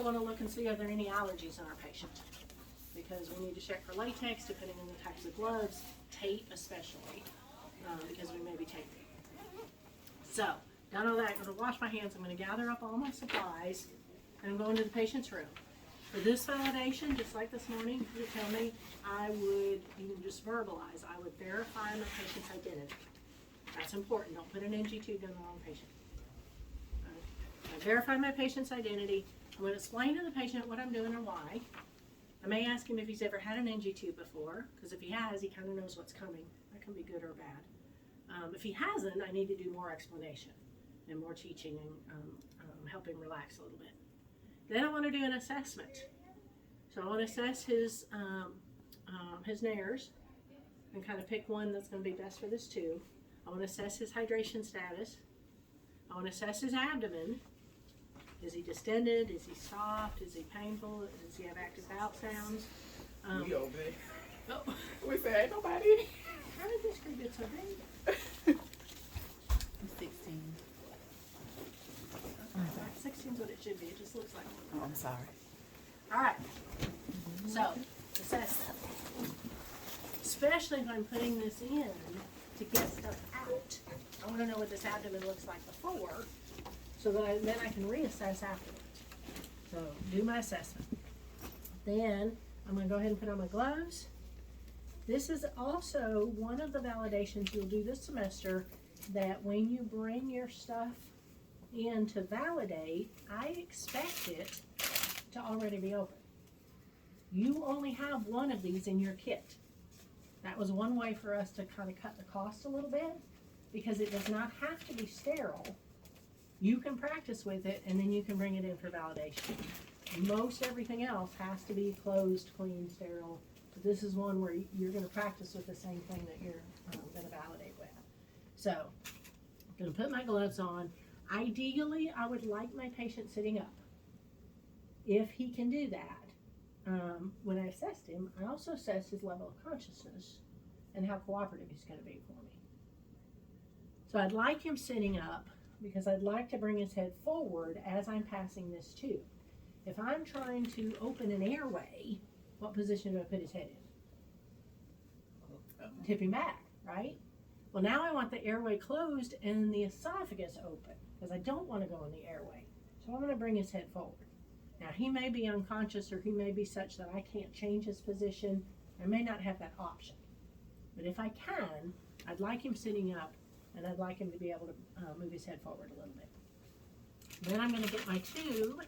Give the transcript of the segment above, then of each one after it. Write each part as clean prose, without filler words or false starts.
want to look and see are there any allergies in our patient, because we need to check for latex depending on the types of gloves, tape especially, because we may be taping. So, done all that, I'm going to wash my hands, I'm going to gather up all my supplies, and I'm going to the patient's room. For this validation, just like this morning, you tell me, I would, you can just verbalize, I would verify my patient's identity. That's important, don't put an NGT on the wrong patient. I verify my patient's identity. I'm going to explain to the patient what I'm doing and why. I may ask him if he's ever had an NG tube before, because if he has, he kind of knows what's coming. That can be good or bad. If he hasn't, I need to do more explanation and more teaching and help him relax a little bit. Then I want to do an assessment. So I want to assess his nares and kind of pick one that's going to be best for this tube. I want to assess his hydration status. I want to assess his abdomen. Is he distended? Is he soft? Is he painful? Does he have active bowel sounds? We over there. Oh. We said, ain't nobody. How did this group get so big? 16. 16 is what it should be. It just looks like one. Oh, I'm sorry. All right. So, assess that. Especially if I'm putting this in to get stuff out. I want to know what this abdomen looks like before, so that then I can reassess afterwards. So, do my assessment. Then, I'm going to go ahead and put on my gloves. This is also one of the validations you'll do this semester, that when you bring your stuff in to validate, I expect it to already be open. You only have one of these in your kit. That was one way for us to kind of cut the cost a little bit, because it does not have to be sterile. You can practice with it, and then you can bring it in for validation. Most everything else has to be closed, clean, sterile. But this is one where you're going to practice with the same thing that you're going to validate with. So, I'm going to put my gloves on. Ideally, I would like my patient sitting up. If he can do that. When I assessed him, I also assessed his level of consciousness and how cooperative he's going to be for me. So I'd like him sitting up, because I'd like to bring his head forward as I'm passing this tube. If I'm trying to open an airway, what position do I put his head in? Tip him back, right? Well, now I want the airway closed and the esophagus open, because I don't want to go in the airway. So I'm going to bring his head forward. Now, he may be unconscious, or he may be such that I can't change his position. I may not have that option. But if I can, I'd like him sitting up, and I'd like him to be able to move his head forward a little bit. Then I'm going to get my tube.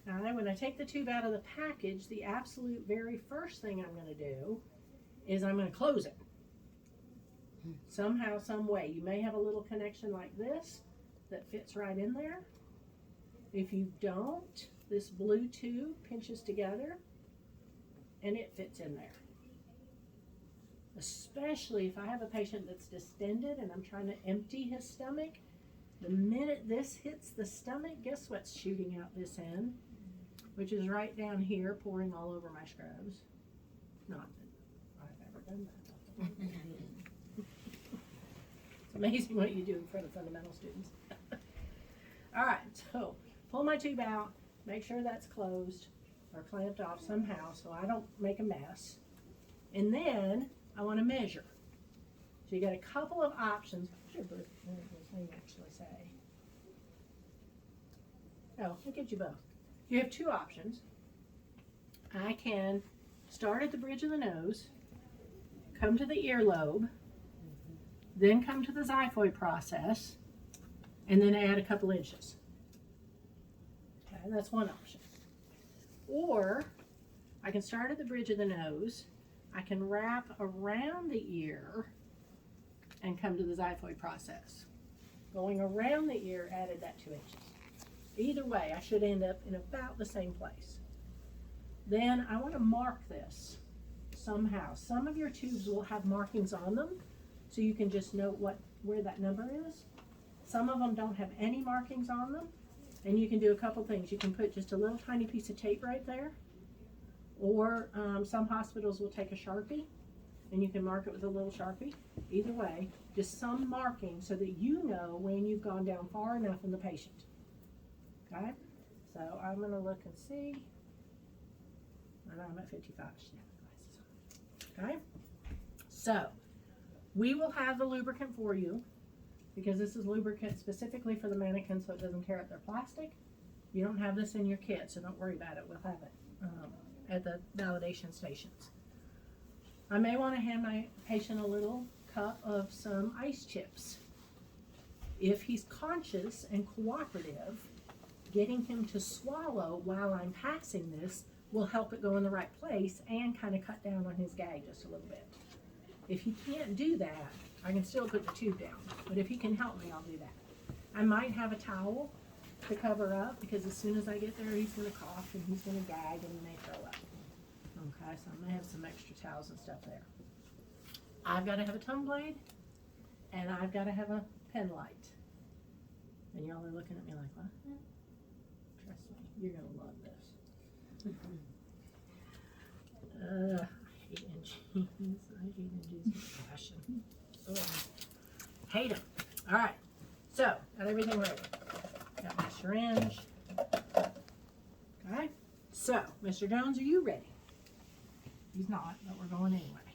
Now, when I take the tube out of the package, the absolute very first thing I'm going to do is I'm going to close it. Somehow, some way. You may have a little connection like this that fits right in there. If you don't, this blue tube pinches together and it fits in there. Especially if I have a patient that's distended and I'm trying to empty his stomach, the minute this hits the stomach, guess what's shooting out this end? Which is right down here, pouring all over my scrubs. Not that I've ever done that. It's amazing what you do in front of fundamental students. All right, so pull my tube out, make sure that's closed or clamped off somehow so I don't make a mess. And then I want to measure. So you got a couple of options. What does your thing actually say? Oh, it gives you both. You have two options. I can start at the bridge of the nose, come to the earlobe, then come to the xiphoid process, and then add a couple inches. Okay, that's one option. Or I can start at the bridge of the nose, I can wrap around the ear and come to the xiphoid process. Going around the ear added that 2 inches. Either way, I should end up in about the same place. Then I want to mark this somehow. Some of your tubes will have markings on them, so you can just note where that number is. Some of them don't have any markings on them, and you can do a couple things. You can put just a little tiny piece of tape right there, or some hospitals will take a Sharpie, and you can mark it with a little Sharpie. Either way, just some marking so that you know when you've gone down far enough in the patient. Okay? So I'm gonna look and see. I know I'm at 55. Okay. So we will have the lubricant for you because this is lubricant specifically for the mannequin so it doesn't tear up their plastic. You don't have this in your kit, so don't worry about it. We'll have it at the validation stations. I may want to hand my patient a little cup of some ice chips. If he's conscious and cooperative, getting him to swallow while I'm passing this will help it go in the right place and kind of cut down on his gag just a little bit. If he can't do that, I can still put the tube down, but if he can help me, I'll do that. I might have a towel to cover up because as soon as I get there, he's going to cough and he's going to gag and he may throw up. Okay, so I'm going to have some extra towels and stuff there. I've got to have a tongue blade and I've got to have a pen light. And y'all are looking at me like, what? Trust me, you're going to love this. I hate NGs. I hate NGs with passion. Hate them. All right. So, got everything ready. Got my syringe. Okay. So, Mr. Jones, are you ready? He's not, but we're going anyway.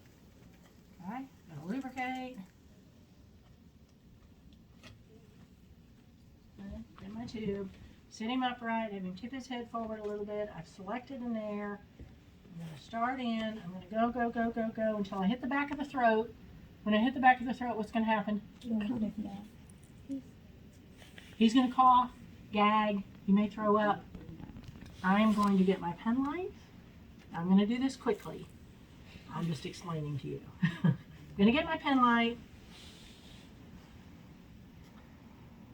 Okay. Gonna lubricate. Okay. Get my tube. Sit him upright, have him tip his head forward a little bit. I've selected an air. I'm going to start in. I'm going to go, go, go, go, go until I hit the back of the throat. When I hit the back of the throat, what's going to happen? He's going to cough, gag. He may throw up. I'm going to get my pen light. I'm going to do this quickly. I'm just explaining to you. I'm going to get my pen light.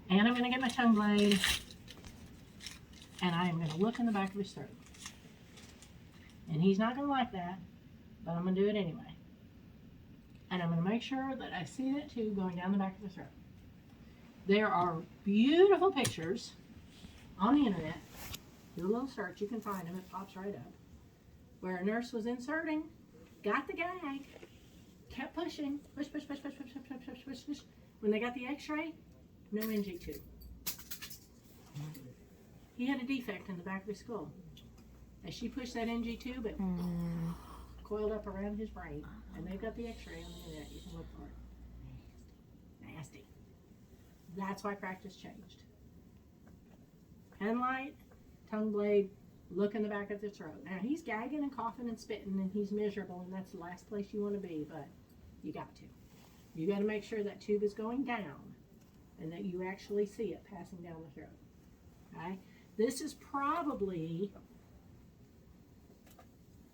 And I'm going to get my tongue blade. And I am going to look in the back of his throat. And he's not going to like that, but I'm going to do it anyway. And I'm going to make sure that I see that tube going down the back of the throat. There are beautiful pictures on the internet. Do a little search, you can find them, it pops right up. Where a nurse was inserting, got the gag, kept pushing, push, push, push, push, push, push, push, push, push. When they got the x-ray, no NGT. He had a defect in the back of his skull. As she pushed that NG tube, it coiled up around his brain. And they've got the x-ray on the internet. You can look for it. Nasty. That's why practice changed. Pen light, tongue blade, look in the back of the throat. Now he's gagging and coughing and spitting and he's miserable and that's the last place you want to be, but you got to. You got to make sure that tube is going down and that you actually see it passing down the throat. Okay? This is probably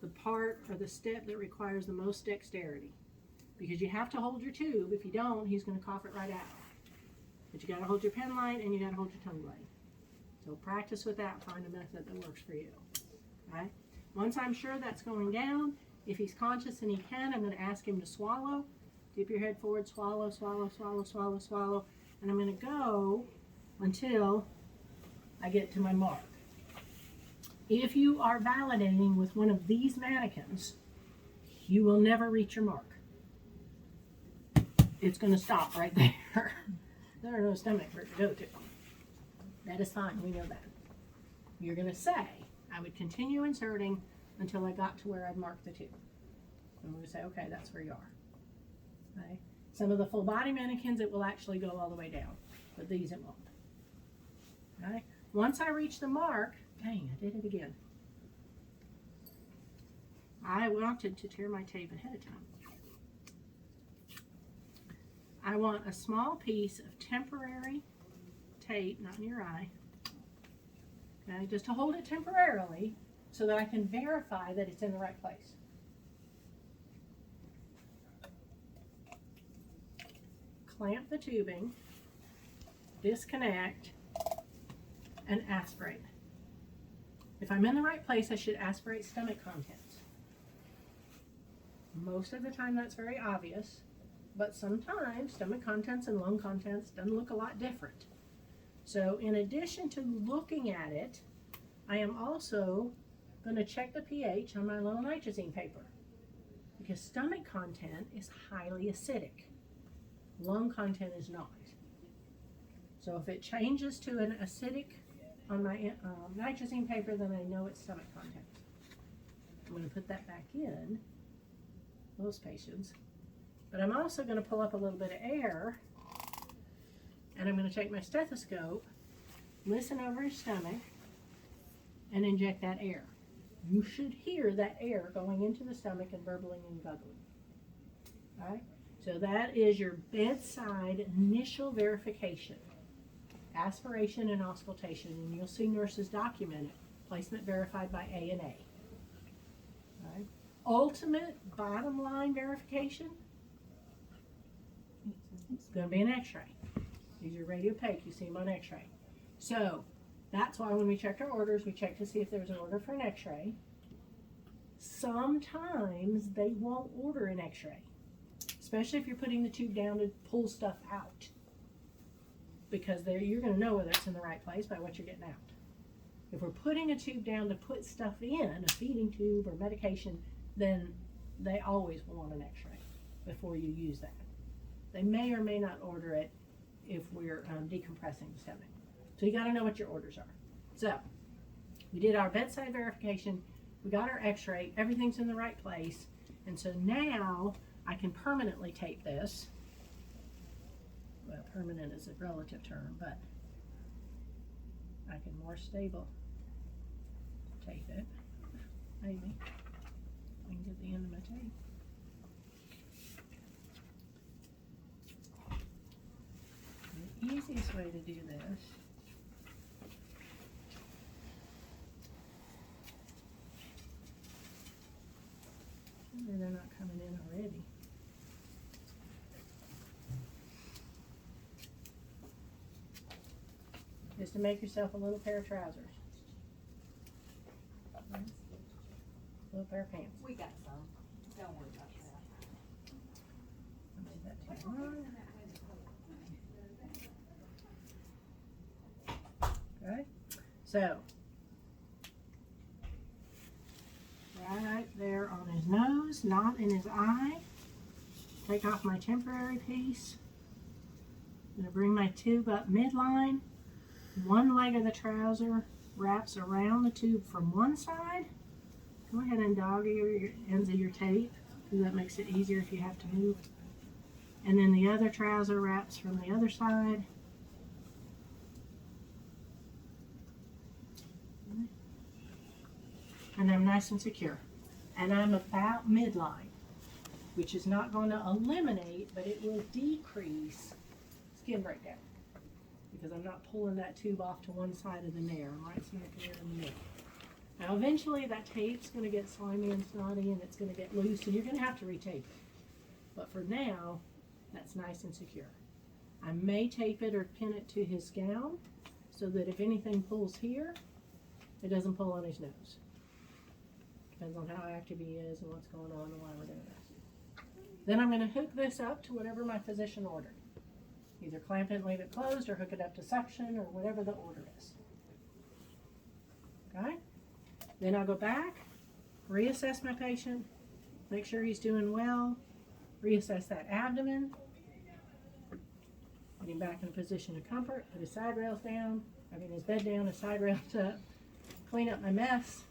the part or the step that requires the most dexterity because you have to hold your tube. If you don't, he's going to cough it right out. But you got to hold your pen light and you got to hold your tongue blade. So practice with that. Find a method that works for you. Okay? Once I'm sure that's going down, if he's conscious and he can, I'm going to ask him to swallow. Dip your head forward, swallow, swallow, swallow, swallow, swallow. And I'm going to go until I get to my mark. If you are validating with one of these mannequins, you will never reach your mark. It's going to stop right there. There's no stomach for it to go to. That is fine, we know that. You're going to say, I would continue inserting until I got to where I'd marked the tube. And we're going to say, okay, that's where you are. Okay? Some of the full body mannequins, it will actually go all the way down, but these it won't. Okay? Once I reach the mark, dang, I did it again. I wanted to tear my tape ahead of time. I want a small piece of temporary tape, not in your eye, okay, just to hold it temporarily so that I can verify that it's in the right place. Clamp the tubing, disconnect, and aspirate. If I'm in the right place, I should aspirate stomach contents. Most of the time that's very obvious, but sometimes stomach contents and lung contents doesn't look a lot different. So in addition to looking at it, I am also going to check the pH on my little nitrazine paper because stomach content is highly acidic. Lung content is not. So if it changes to an acidic on my nitrazine paper, then I know it's stomach contents. I'm going to put that back in, most patients. But I'm also going to pull up a little bit of air, and I'm going to take my stethoscope, listen over his stomach, and inject that air. You should hear that air going into the stomach and burbling and guggling. All right? So that is your bedside initial verification. Aspiration and auscultation, and you'll see nurses document it. Placement verified by A&A. All right? Ultimate bottom line verification, it's going to be an x-ray. These are radiopaque, you see them on x-ray. So that's why when we checked our orders, we checked to see if there's an order for an x-ray. Sometimes they won't order an x-ray, especially if you're putting the tube down to pull stuff out, because you're going to know whether it's in the right place by what you're getting out. If we're putting a tube down to put stuff in, a feeding tube or medication, then they always will want an x-ray before you use that. They may or may not order it if we're decompressing the stomach. So you got to know what your orders are. So we did our bedside verification, we got our x-ray, everything's in the right place, and so now I can permanently tape this. Well, permanent is a relative term, but I can more stable tape it. Maybe I can get the end of my tape. The easiest way to do this they're not coming in already. Is to make yourself a little pair of trousers. A little pair of pants. We got some. Don't worry about that. I made that too long. Okay, so right there on his nose, not in his eye. Take off my temporary piece. I'm going to bring my tube up midline. One leg of the trouser wraps around the tube from one side. Go ahead and dog your ends of your tape, because that makes it easier if you have to move. And then the other trouser wraps from the other side. And I'm nice and secure. And I'm about midline, which is not going to eliminate, but it will decrease skin breakdown, because I'm not pulling that tube off to one side of the nair. I'm right smack there in the middle. Now eventually that tape's going to get slimy and snotty, and it's going to get loose, and you're going to have to retape it. But for now, that's nice and secure. I may tape it or pin it to his gown, so that if anything pulls here, it doesn't pull on his nose. Depends on how active he is and what's going on and why we're doing this. Then I'm going to hook this up to whatever my physician ordered. Either clamp it and leave it closed, or hook it up to suction, or whatever the order is. Okay? Then I'll go back, reassess my patient, make sure he's doing well, reassess that abdomen, get him back in a position of comfort, put his side rails down, his bed down, his side rails up, clean up my mess,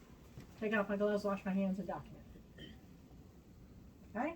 take off my gloves, wash my hands, and document. Okay?